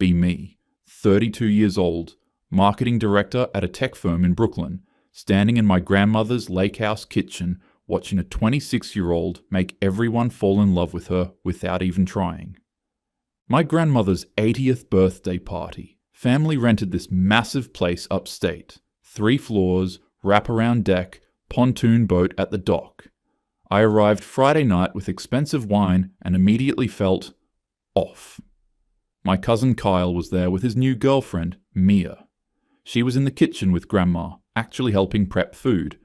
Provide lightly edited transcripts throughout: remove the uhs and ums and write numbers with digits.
be me, 32 years old, marketing director at a tech firm in Brooklyn, standing in my grandmother's lake house kitchen watching a 26-year-old make everyone fall in love with her without even trying. My grandmother's 80th birthday party. Family rented this massive place upstate. 3 floors, wraparound deck, pontoon boat at the dock. I arrived Friday night with expensive wine and immediately felt off. My cousin Kyle was there with his new girlfriend, Mia. She was in the kitchen with Grandma, actually helping prep food.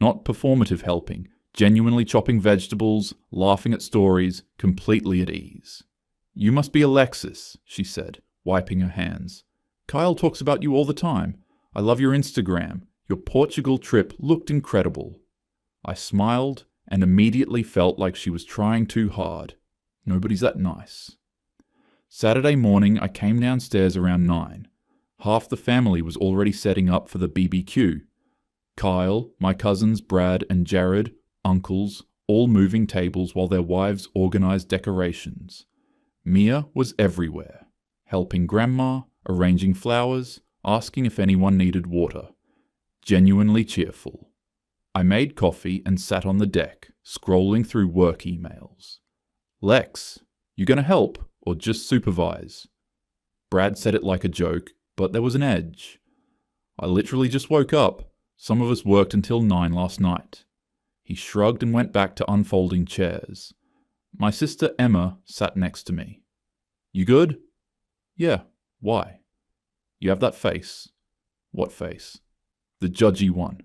Not performative helping, genuinely chopping vegetables, laughing at stories, completely at ease. "You must be Alexis," she said, wiping her hands. "Kyle talks about you all the time. I love your Instagram. Your Portugal trip looked incredible." I smiled and immediately felt like she was trying too hard. Nobody's that nice. Saturday morning, I came downstairs around 9. Half the family was already setting up for the BBQ. Kyle, my cousins Brad and Jared, uncles, all moving tables while their wives organized decorations. Mia was everywhere, helping Grandma, arranging flowers, asking if anyone needed water. Genuinely cheerful. I made coffee and sat on the deck, scrolling through work emails. "Lex, you gonna help or just supervise?" Brad said it like a joke, but there was an edge. "I literally just woke up. Some of us worked until 9 last night." He shrugged and went back to unfolding chairs. My sister Emma sat next to me. "You good?" "Yeah. Why?" "You have that face." "What face?" "The judgy one."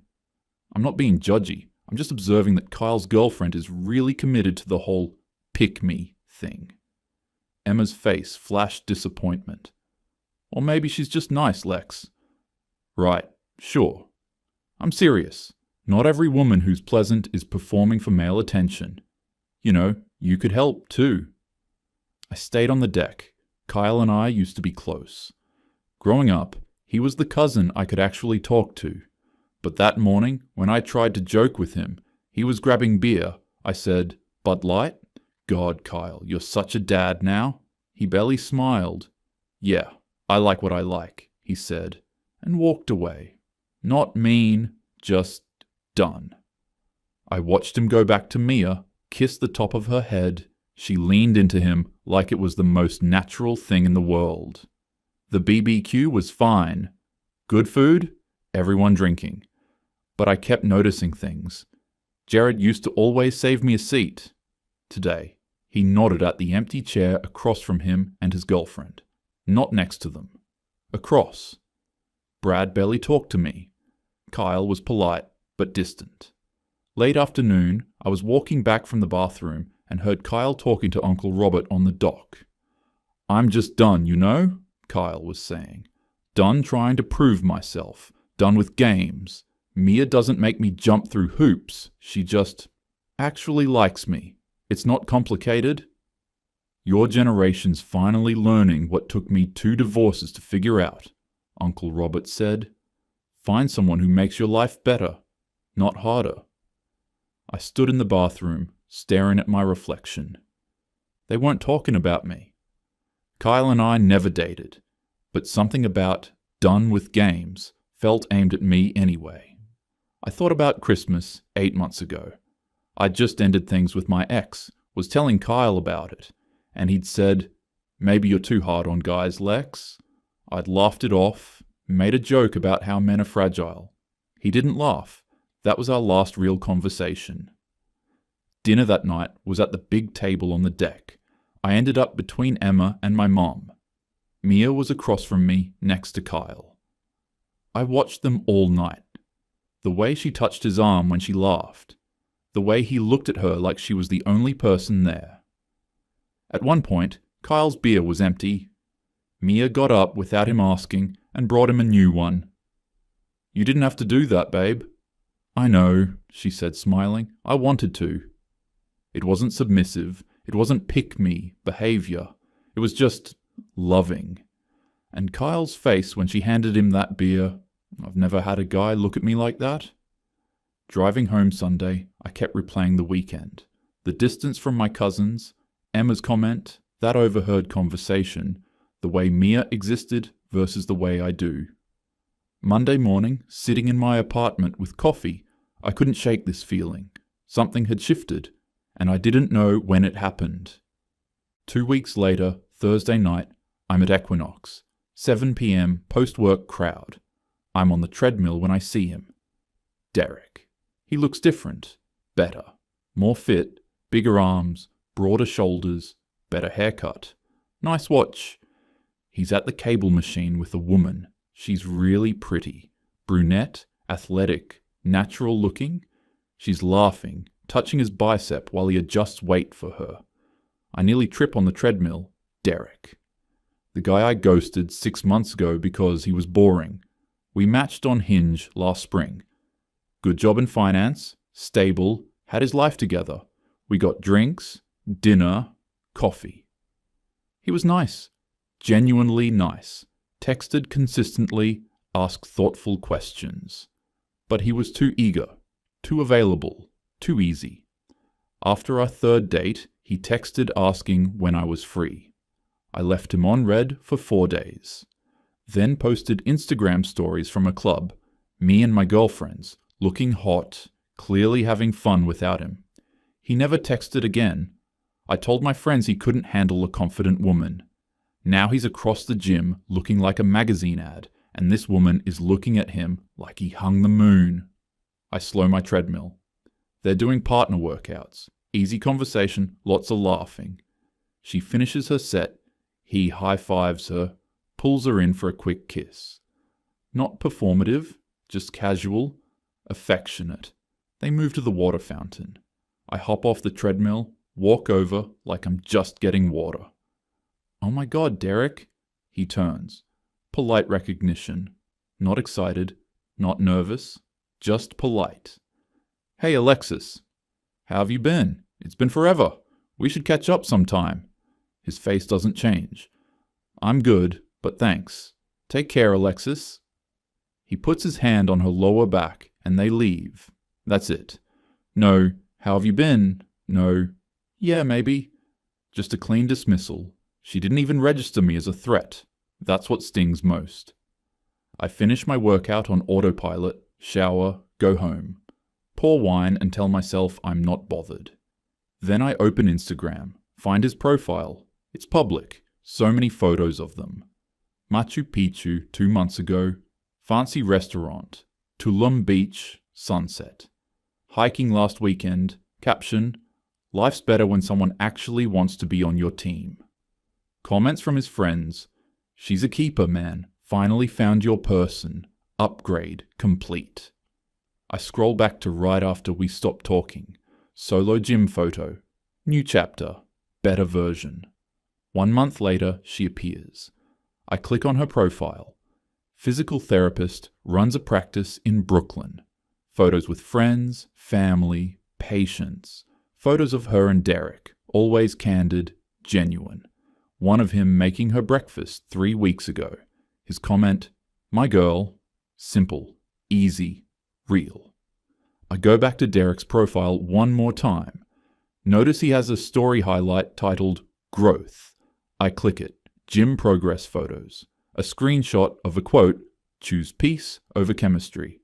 "I'm not being judgy. I'm just observing that Kyle's girlfriend is really committed to the whole pick me thing." Emma's face flashed disappointment. "Or maybe she's just nice, Lex." "Right, sure. I'm serious. Not every woman who's pleasant is performing for male attention. You know, you could help too." I stayed on the deck. Kyle and I used to be close. Growing up, he was the cousin I could actually talk to. But that morning, when I tried to joke with him, he was grabbing beer. I said, "Bud Light?" "God, Kyle, you're such a dad now." He barely smiled. "Yeah, I like what I like," he said, and walked away. Not mean, just done. I watched him go back to Mia, kiss the top of her head. She leaned into him like it was the most natural thing in the world. The BBQ was fine. Good food, everyone drinking. But I kept noticing things. Jared used to always save me a seat. Today, he nodded at the empty chair across from him and his girlfriend. Not next to them. Across. Brad barely talked to me. Kyle was polite, but distant. Late afternoon, I was walking back from the bathroom and heard Kyle talking to Uncle Robert on the dock. "I'm just done, you know," Kyle was saying. "Done trying to prove myself. Done with games. Mia doesn't make me jump through hoops. She just actually likes me. It's not complicated. Your generation's finally learning what took me 2 divorces to figure out," Uncle Robert said. "Find someone who makes your life better, not harder." I stood in the bathroom, staring at my reflection. They weren't talking about me. Kyle and I never dated, but something about "done with games" felt aimed at me anyway. I thought about Christmas 8 months ago. I'd just ended things with my ex, was telling Kyle about it, and he'd said, "Maybe you're too hard on guys, Lex." I'd laughed it off, made a joke about how men are fragile. He didn't laugh. That was our last real conversation. Dinner that night was at the big table on the deck. I ended up between Emma and my mom. Mia was across from me, next to Kyle. I watched them all night. The way she touched his arm when she laughed. The way he looked at her like she was the only person there. At one point, Kyle's beer was empty. Mia got up without him asking and brought him a new one. "You didn't have to do that, babe." "I know," she said, smiling. "I wanted to." It wasn't submissive. It wasn't pick-me behavior. It was just loving. And Kyle's face when she handed him that beer, I've never had a guy look at me like that. Driving home Sunday, I kept replaying the weekend. The distance from my cousins, Emma's comment, that overheard conversation, The way Mia existed versus the way I do. Monday morning, sitting in my apartment with coffee, I couldn't shake this feeling. Something had shifted, and I didn't know when it happened. 2 weeks later, Thursday night, I'm at Equinox. 7 p.m. post-work crowd. I'm on the treadmill when I see him. Derek. He looks different. Better. More fit. Bigger arms. Broader shoulders. Better haircut. Nice watch. He's at the cable machine with a woman. She's really pretty. Brunette. Athletic. Natural looking. She's laughing, touching his bicep while he adjusts weight for her. I nearly trip on the treadmill. Derek. The guy I ghosted 6 months ago because he was boring. We matched on Hinge last spring. Good job in finance, stable, had his life together. We got drinks, dinner, coffee. He was nice, genuinely nice, texted consistently, asked thoughtful questions. But he was too eager, too available, too easy. After our third date, he texted asking when I was free. I left him on red for 4 days. Then posted Instagram stories from a club, me and my girlfriends, looking hot, clearly having fun without him. He never texted again. I told my friends he couldn't handle a confident woman. Now he's across the gym looking like a magazine ad, and this woman is looking at him like he hung the moon. I slow my treadmill. They're doing partner workouts. Easy conversation, lots of laughing. She finishes her set. He high-fives her, pulls her in for a quick kiss. Not performative, just casual, affectionate. They move to the water fountain. I hop off the treadmill, walk over like I'm just getting water. Oh my God, Derek. He turns. Polite recognition. Not excited, not nervous, just polite. Hey, Alexis. How have you been? It's been forever. We should catch up sometime. His face doesn't change. I'm good, but thanks. Take care, Alexis. He puts his hand on her lower back, and they leave. That's it. No, how have you been? No, yeah, maybe. Just a clean dismissal. She didn't even register me as a threat. That's what stings most. I finish my workout on autopilot, shower, go home. Pour wine and tell myself I'm not bothered. Then I open Instagram, find his profile. It's public. So many photos of them. Machu Picchu 2 months ago. Fancy restaurant. Tulum Beach, sunset. Hiking last weekend. Caption, life's better when someone actually wants to be on your team. Comments from his friends. She's a keeper, man. Finally found your person. Upgrade complete. I scroll back to right after we stopped talking. Solo gym photo. New chapter. Better version. 1 month later, she appears. I click on her profile. Physical therapist, runs a practice in Brooklyn. Photos with friends, family, patients. Photos of her and Derek, always candid, genuine. One of him making her breakfast 3 weeks ago. His comment, my girl, simple, easy, real. I go back to Derek's profile one more time. Notice he has a story highlight titled Growth. I click it. Gym progress photos. A screenshot of a quote, choose peace over chemistry.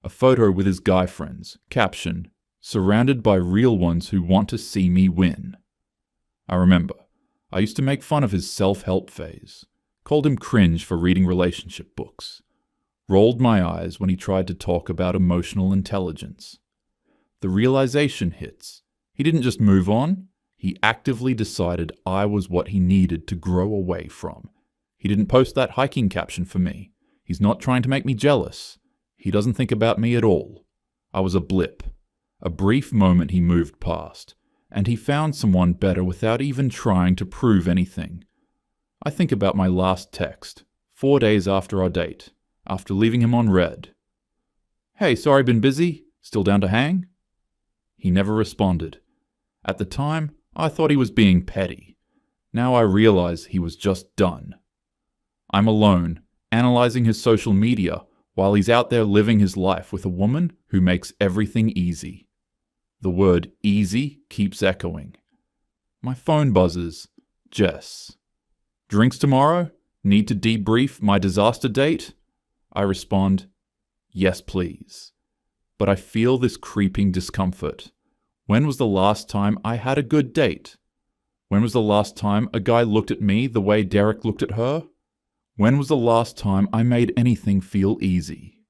A photo with his guy friends. Caption, surrounded by real ones who want to see me win. I remember, I used to make fun of his self-help phase. Called him cringe for reading relationship books. Rolled my eyes when he tried to talk about emotional intelligence. The realization hits. He didn't just move on. He actively decided I was what he needed to grow away from. He didn't post that hiking caption for me. He's not trying to make me jealous. He doesn't think about me at all. I was a blip. A brief moment he moved past, and he found someone better without even trying to prove anything. I think about my last text, 4 days after our date, after leaving him on red. Hey, sorry, been busy? Still down to hang? He never responded. At the time, I thought he was being petty. Now I realize he was just done. I'm alone, analyzing his social media while he's out there living his life with a woman who makes everything easy. The word easy keeps echoing. My phone buzzes. Jess. Drinks tomorrow? Need to debrief my disaster date? I respond, yes please. But I feel this creeping discomfort. When was the last time I had a good date? When was the last time a guy looked at me the way Derek looked at her? When was the last time I made anything feel easy?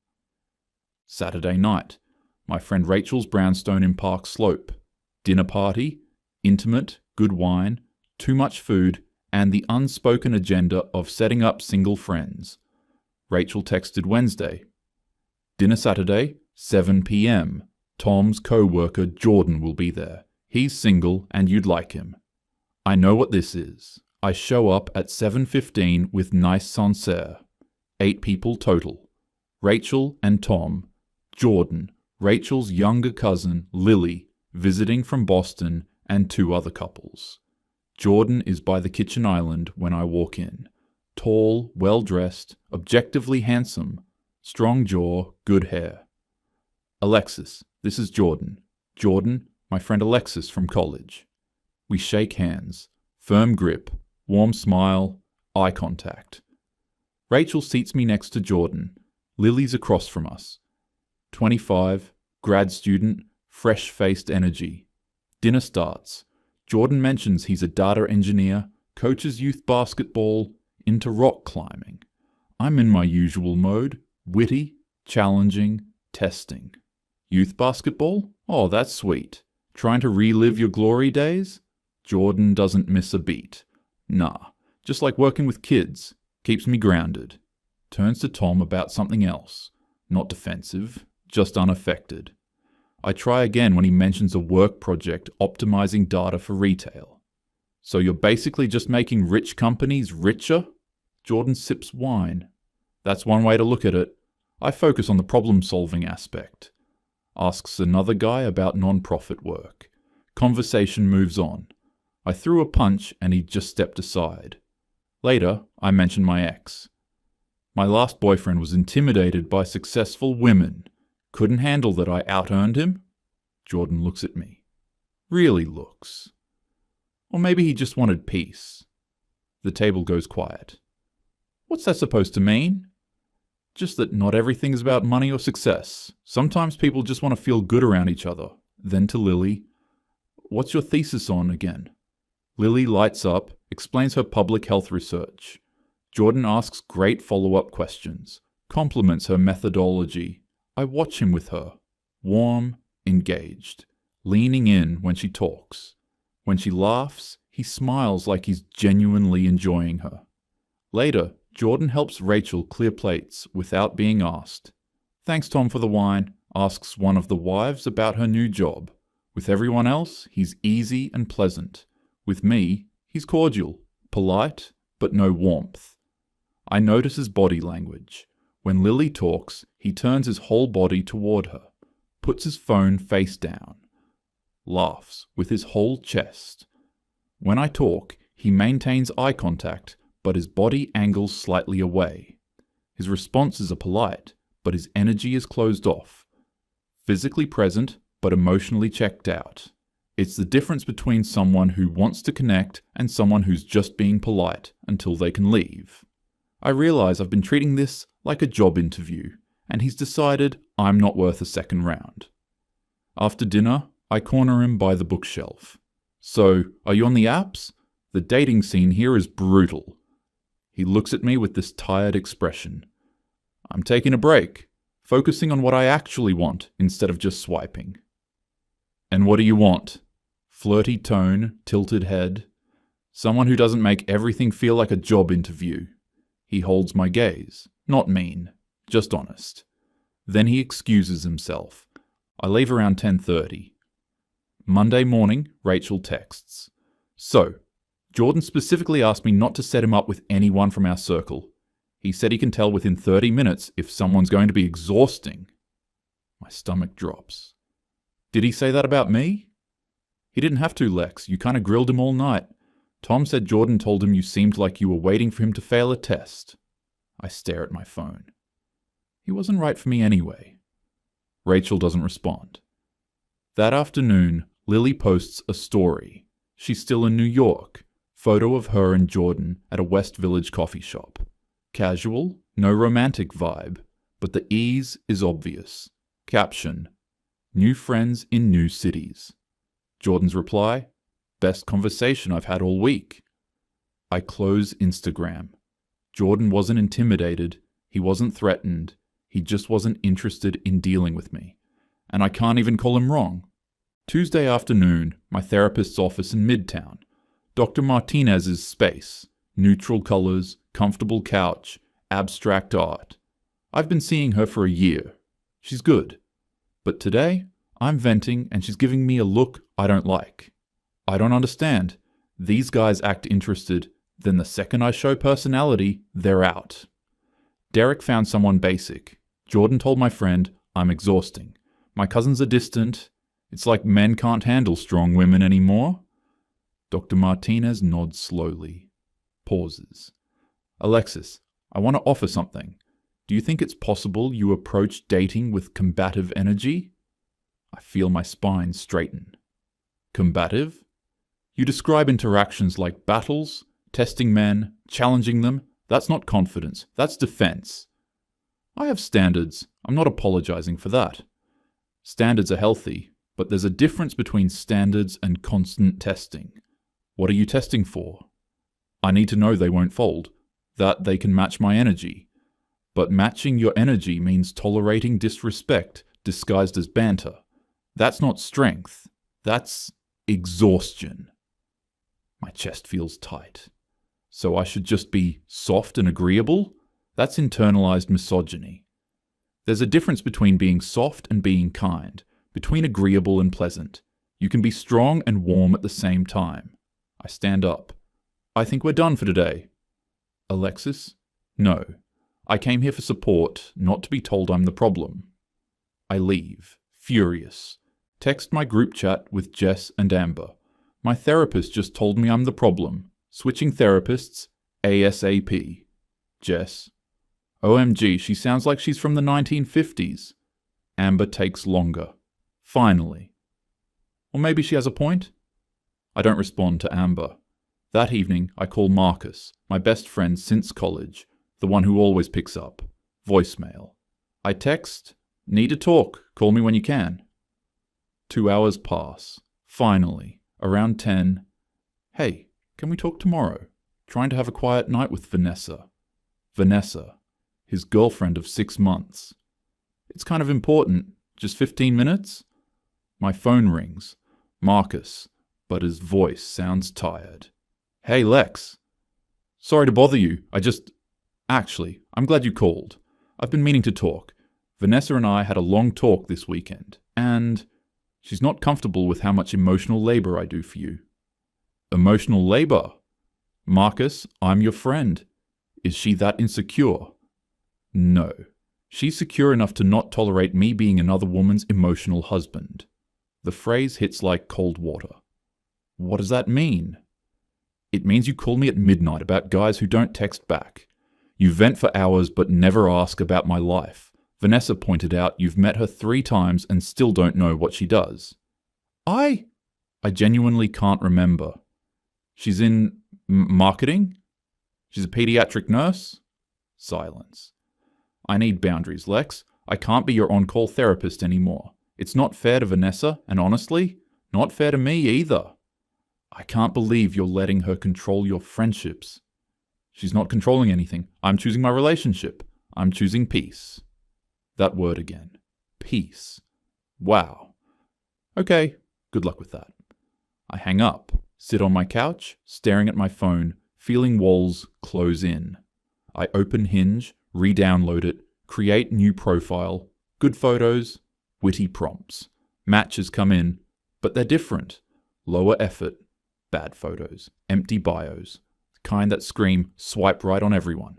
Saturday night. My friend Rachel's brownstone in Park Slope. Dinner party, intimate, good wine, too much food, and the unspoken agenda of setting up single friends. Rachel texted Wednesday. Dinner Saturday, 7 p.m. Tom's co-worker Jordan will be there. He's single and you'd like him. I know what this is. I show up at 7:15 with nice Sancerre. 8 people total. Rachel and Tom, Jordan, Rachel's younger cousin Lily, visiting from Boston, and 2 other couples. Jordan is by the kitchen island when I walk in. Tall, well-dressed, objectively handsome, strong jaw, good hair. Alexis, this is Jordan. Jordan, my friend Alexis from college. We shake hands, firm grip, warm smile, eye contact. Rachel seats me next to Jordan. Lily's across from us. 25, grad student, fresh-faced energy. Dinner starts. Jordan mentions he's a data engineer, coaches youth basketball, into rock climbing. I'm in my usual mode, witty, challenging, testing. Youth basketball? Oh, that's sweet. Trying to relive your glory days? Jordan doesn't miss a beat. Nah, just like working with kids. Keeps me grounded. Turns to Tom about something else. Not defensive, just unaffected. I try again when he mentions a work project optimizing data for retail. So you're basically just making rich companies richer? Jordan sips wine. That's one way to look at it. I focus on the problem-solving aspect. Asks another guy about non-profit work. Conversation moves on. I threw a punch and he just stepped aside. Later, I mention my ex. My last boyfriend was intimidated by successful women. Couldn't handle that I out-earned him? Jordan looks at me. Really looks. Or maybe he just wanted peace. The table goes quiet. What's that supposed to mean? Just that not everything is about money or success. Sometimes people just want to feel good around each other. Then to Lily. What's your thesis on again? Lily lights up, explains her public health research. Jordan asks great follow-up questions, compliments her methodology. I watch him with her, warm, engaged, leaning in when she talks. When she laughs, he smiles like he's genuinely enjoying her. Later, Jordan helps Rachel clear plates without being asked. Thanks, Tom, for the wine, asks one of the wives about her new job. With everyone else, he's easy and pleasant. With me, he's cordial, polite, but no warmth. I notice his body language. When Lily talks, he turns his whole body toward her, puts his phone face down, laughs with his whole chest. When I talk, he maintains eye contact, but his body angles slightly away. His responses are polite, but his energy is closed off. Physically present, but emotionally checked out. It's the difference between someone who wants to connect and someone who's just being polite until they can leave. I realize I've been treating this like a job interview, and he's decided I'm not worth a second round. After dinner, I corner him by the bookshelf. So, are you on the apps? The dating scene here is brutal. He looks at me with this tired expression. I'm taking a break, focusing on what I actually want instead of just swiping. And what do you want? Flirty tone, tilted head. Someone who doesn't make everything feel like a job interview. He holds my gaze. Not mean, just honest. Then he excuses himself. I leave around 10:30. Monday morning, Rachel texts. So, Jordan specifically asked me not to set him up with anyone from our circle. He said he can tell within 30 minutes if someone's going to be exhausting. My stomach drops. Did he say that about me? He didn't have to, Lex. You kind of grilled him all night. Tom said Jordan told him you seemed like you were waiting for him to fail a test. I stare at my phone. He wasn't right for me anyway. Rachel doesn't respond. That afternoon, Lily posts a story. She's still in New York. Photo of her and Jordan at a West Village coffee shop. Casual, no romantic vibe, but the ease is obvious. Caption: New friends in new cities. Jordan's reply: Best conversation I've had all week. I close Instagram. Jordan wasn't intimidated, he wasn't threatened, he just wasn't interested in dealing with me. And I can't even call him wrong. Tuesday afternoon, my therapist's office in Midtown. Dr. Martinez's space. Neutral colors, comfortable couch, abstract art. I've been seeing her for a year. She's good. But today, I'm venting and she's giving me a look I don't like. I don't understand. These guys act interested, then the second I show personality, they're out. Derek found someone basic. Jordan told my friend, I'm exhausting. My cousins are distant. It's like men can't handle strong women anymore. Dr. Martinez nods slowly. Pauses. Alexis, I want to offer something. Do you think it's possible you approach dating with combative energy? I feel my spine straighten. Combative? You describe interactions like battles, testing men, challenging them. That's not confidence, that's defense. I have standards. I'm not apologizing for that. Standards are healthy, but there's a difference between standards and constant testing. What are you testing for? I need to know they won't fold, that they can match my energy. But matching your energy means tolerating disrespect disguised as banter. That's not strength. That's exhaustion. My chest feels tight. So I should just be soft and agreeable? That's internalized misogyny. There's a difference between being soft and being kind, between agreeable and pleasant. You can be strong and warm at the same time. I stand up. I think we're done for today. Alexis? No. I came here for support, not to be told I'm the problem. I leave, furious. Text my group chat with Jess and Amber. My therapist just told me I'm the problem. Switching therapists, ASAP. Jess. OMG, she sounds like she's from the 1950s. Amber takes longer. Finally. Or maybe she has a point? I don't respond to Amber. That evening, I call Marcus, my best friend since college, the one who always picks up. Voicemail. I text, need to talk, call me when you can. 2 hours pass. Finally, around 10, hey, can we talk tomorrow? Trying to have a quiet night with Vanessa. Vanessa, his girlfriend of 6 months. It's kind of important, just 15 minutes? My phone rings. Marcus, but his voice sounds tired. Hey, Lex. Sorry to bother you, Actually, I'm glad you called. I've been meaning to talk. Vanessa and I had a long talk this weekend, and she's not comfortable with how much emotional labor I do for you. Emotional labor? Marcus, I'm your friend. Is she that insecure? No. She's secure enough to not tolerate me being another woman's emotional husband. The phrase hits like cold water. What does that mean? It means you call me at midnight about guys who don't text back. You vent for hours but never ask about my life. Vanessa pointed out you've met her 3 times and still don't know what she does. I genuinely can't remember. She's in marketing? She's a pediatric nurse? Silence. I need boundaries, Lex. I can't be your on-call therapist anymore. It's not fair to Vanessa, and honestly, not fair to me either. I can't believe you're letting her control your friendships. She's not controlling anything. I'm choosing my relationship. I'm choosing peace. That word again. Peace. Wow. Okay, good luck with that. I hang up, sit on my couch, staring at my phone, feeling walls close in. I open Hinge, re-download it, create new profile, good photos, witty prompts. Matches come in, but they're different. Lower effort, bad photos, empty bios, the kind that scream, swipe right on everyone.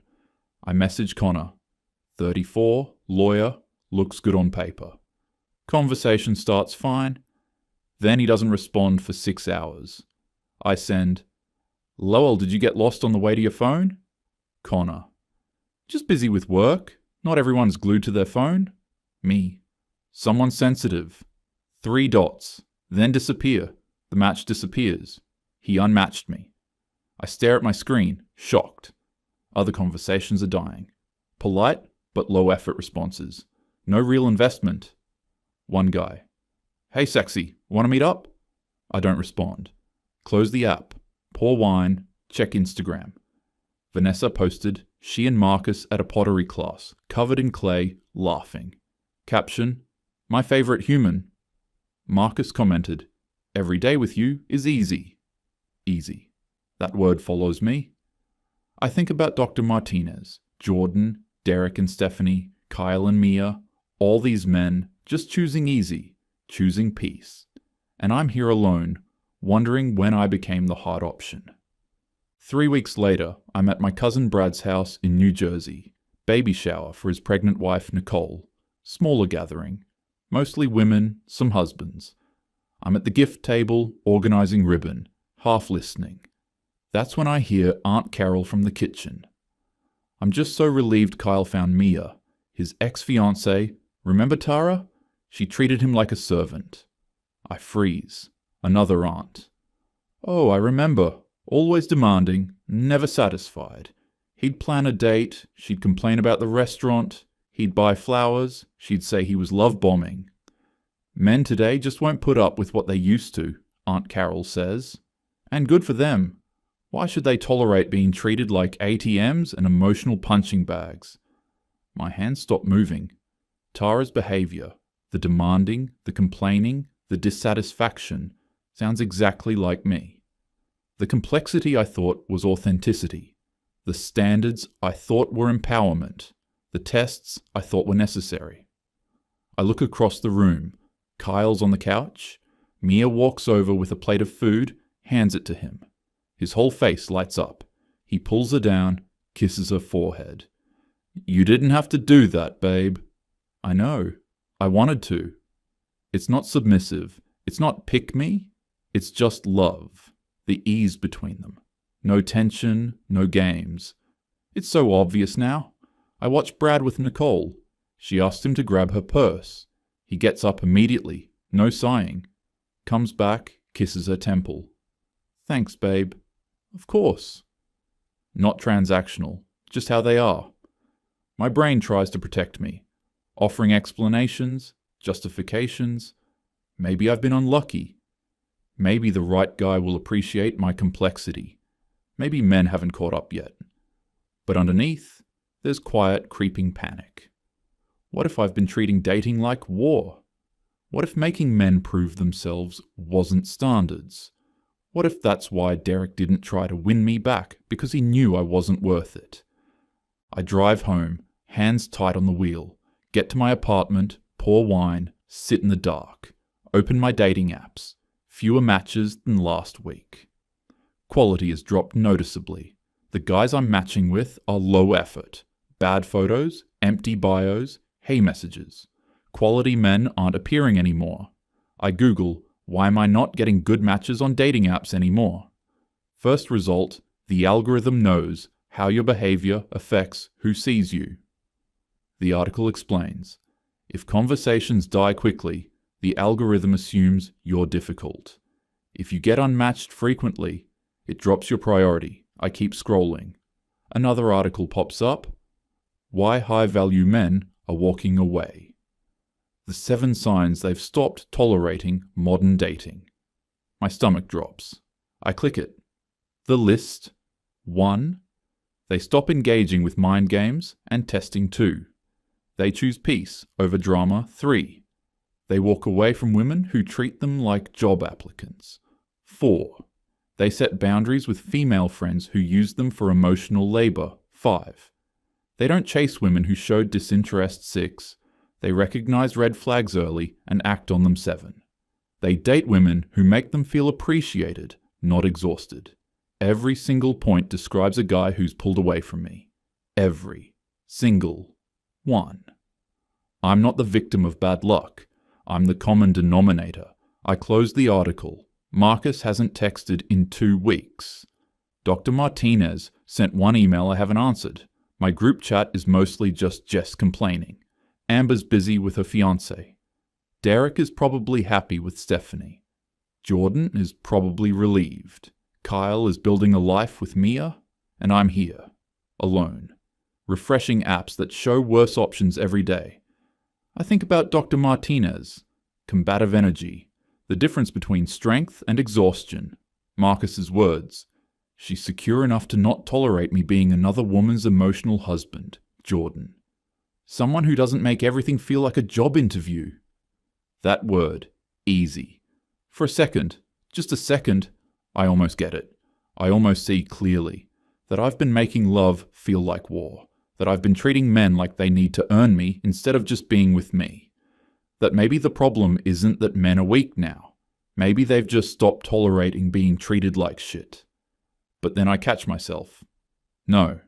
I message Connor. 34, lawyer, looks good on paper. Conversation starts fine. Then he doesn't respond for 6 hours. I send, Lowell, did you get lost on the way to your phone? Connor. Just busy with work. Not everyone's glued to their phone. Me. Someone sensitive. 3 dots. Then disappear. The match disappears. He unmatched me. I stare at my screen, shocked. Other conversations are dying. Polite, but low-effort responses. No real investment. One guy. Hey sexy, wanna meet up? I don't respond. Close the app. Pour wine. Check Instagram. Vanessa posted, she and Marcus at a pottery class, covered in clay, laughing. Caption, my favorite human. Marcus commented, every day with you is easy. Easy. That word follows me. I think about Dr. Martinez, Jordan, Derek and Stephanie, Kyle and Mia, all these men just choosing easy, choosing peace. And I'm here alone, wondering when I became the hard option. 3 weeks later, I'm at my cousin Brad's house in New Jersey. Baby shower for his pregnant wife Nicole. Smaller gathering. Mostly women, some husbands. I'm at the gift table, organizing ribbon, half listening. That's when I hear Aunt Carol from the kitchen. I'm just so relieved Kyle found Mia, his ex-fiancée. Remember Tara? She treated him like a servant. I freeze. Another aunt. Oh, I remember. Always demanding, never satisfied. He'd plan a date, she'd complain about the restaurant, he'd buy flowers, she'd say he was love-bombing. Men today just won't put up with what they used to, Aunt Carol says. And good for them. Why should they tolerate being treated like ATMs and emotional punching bags? My hands stop moving. Tara's behavior, the demanding, the complaining, the dissatisfaction, sounds exactly like me. The complexity I thought was authenticity. The standards I thought were empowerment. The tests I thought were necessary. I look across the room. Kyle's on the couch. Mia walks over with a plate of food, hands it to him. His whole face lights up. He pulls her down, kisses her forehead. You didn't have to do that, babe. I know. I wanted to. It's not submissive. It's not pick me. It's just love. The ease between them. No tension, no games. It's so obvious now. I watch Brad with Nicole. She asks him to grab her purse. He gets up immediately, no sighing. Comes back, kisses her temple. Thanks, babe. Of course. Not transactional, just how they are. My brain tries to protect me, offering explanations, justifications. Maybe I've been unlucky. Maybe the right guy will appreciate my complexity. Maybe men haven't caught up yet. But underneath, there's quiet, creeping panic. What if I've been treating dating like war? What if making men prove themselves wasn't standards? What if that's why Derek didn't try to win me back, because he knew I wasn't worth it? I drive home, hands tight on the wheel, get to my apartment, pour wine, sit in the dark, open my dating apps. Fewer matches than last week. Quality has dropped noticeably. The guys I'm matching with are low effort. Bad photos, empty bios, hey messages. Quality men aren't appearing anymore. I Google, why am I not getting good matches on dating apps anymore? First result, the algorithm knows how your behavior affects who sees you. The article explains, if conversations die quickly, the algorithm assumes you're difficult. If you get unmatched frequently, it drops your priority. I keep scrolling. Another article pops up. Why high-value men are walking away. The 7 signs they've stopped tolerating modern dating. My stomach drops. I click it. The list. 1. They stop engaging with mind games and testing 2. They choose peace over drama 3. They walk away from women who treat them like job applicants. 4. They set boundaries with female friends who use them for emotional labor. 5. They don't chase women who showed disinterest. 6. They recognize red flags early and act on them. 7. They date women who make them feel appreciated, not exhausted. Every single point describes a guy who's pulled away from me. Every single one. I'm not the victim of bad luck. I'm the common denominator. I closed the article. Marcus hasn't texted in 2 weeks. Dr. Martinez sent 1 email I haven't answered. My group chat is mostly just Jess complaining. Amber's busy with her fiancé. Derek is probably happy with Stephanie. Jordan is probably relieved. Kyle is building a life with Mia, and I'm here, alone, refreshing apps that show worse options every day. I think about Dr. Martinez, combative energy, the difference between strength and exhaustion. Marcus's words, she's secure enough to not tolerate me being another woman's emotional husband, Jordan. Someone who doesn't make everything feel like a job interview. That word, easy. For a second, just a second, I almost get it. I almost see clearly that I've been making love feel like war, that I've been treating men like they need to earn me instead of just being with me. That maybe the problem isn't that men are weak now. Maybe they've just stopped tolerating being treated like shit. But then I catch myself. No,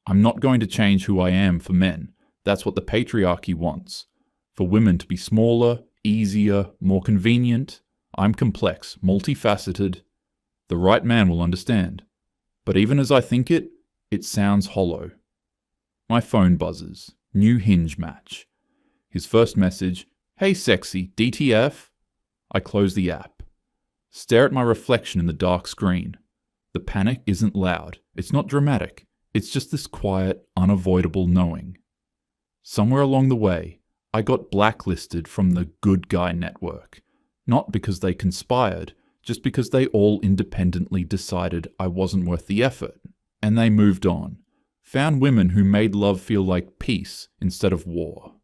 I'm not going to change who I am for men. That's what the patriarchy wants. For women to be smaller, easier, more convenient. I'm complex, multifaceted. The right man will understand. But even as I think it, it sounds hollow. My phone buzzes. New Hinge match. His first message, "Hey sexy, DTF?" I close the app. Stare at my reflection in the dark screen. The panic isn't loud. It's not dramatic. It's just this quiet, unavoidable knowing. Somewhere along the way, I got blacklisted from the good guy network. Not because they conspired, just because they all independently decided I wasn't worth the effort. And they moved on. Found women who made love feel like peace instead of war.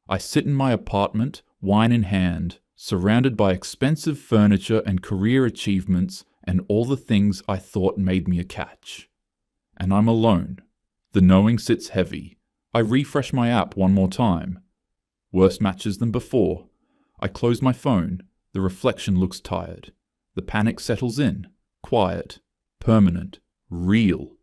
I sit in my apartment, wine in hand, surrounded by expensive furniture and career achievements and all the things I thought made me a catch. And I'm alone. The knowing sits heavy. I refresh my app one more time. Worse matches than before. I close my phone. The reflection looks tired. The panic settles in. Quiet. Permanent. Real.